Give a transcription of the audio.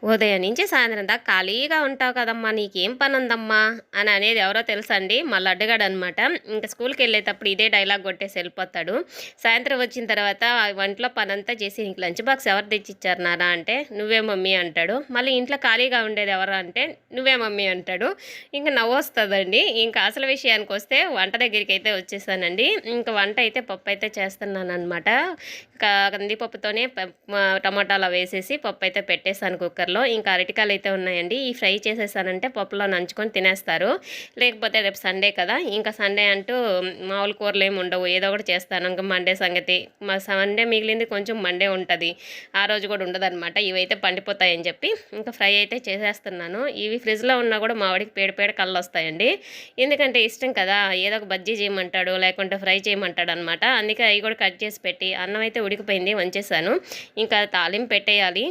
ఉదయం నుంచి సాయంత్రం దాకా ఖాళీగా ఉంటావు కదమ్మా, నీకేం పని ఉందమ్మా అని అనేది ఎవరో తెలుసండి, మా లడ్డుగాడు అనమాట. ఇంకా స్కూల్కి వెళ్ళేటప్పుడు ఇదే డైలాగ్ కొట్టేసి వెళ్ళిపోతాడు. సాయంత్రం వచ్చిన తర్వాత వంటలో పనంతా చేసి నీకు లంచ్ బాక్స్ ఎవరు తెచ్చిచ్చారు నాన్న అంటే నువ్వే మమ్మీ అంటాడు. మళ్ళీ ఇంట్లో ఖాళీగా ఉండేది ఎవరు అంటే నువ్వే మమ్మీ అంటాడు. ఇంకా నవ్వు వస్తుందండి. ఇంకా అసలు విషయానికి వస్తే వంట దగ్గరికి అయితే వచ్చేసానండి. ఇంకా వంట అయితే పప్పు అయితే చేస్తున్నాను అనమాట. కందిపప్పుతోనే టమాటాలు వేసేసి పప్పు అయితే పెట్టేసాను కుక్కర్లో. ఇంకా అరటికాయలు అయితే ఉన్నాయండి, ఈ ఫ్రై చేసేసానంటే పప్పులో నంచుకొని తినేస్తారు. లేకపోతే రేపు సండే కదా, ఇంకా సండే అంటూ మామూలు కూరలు ఏమి ఉండవు, ఏదో ఒకటి చేస్తాను. ఇంకా మండే సంగతి మా సండే మిగిలింది కొంచెం మండే ఉంటుంది, ఆ రోజు కూడా ఉండదన్నమాట. ఇవైతే పండిపోతాయని చెప్పి ఇంకా ఫ్రై అయితే చేసేస్తున్నాను. ఇవి ఫ్రిడ్జ్లో ఉన్నా కూడా మా వాడికి పేడ పేడ కళ్ళు వస్తాయండి. ఎందుకంటే ఇష్టం కదా, ఏదో ఒక బజ్జీ చేయమంటాడు లేకుంటే ఫ్రై చేయమంటాడు అనమాట. అందుకే అవి కూడా కట్ చేసి పెట్టి అన్నం అయితే ఉడికిపోయింది, వంచేసాను. ఇంకా తాలింపు పెట్టేయాలి.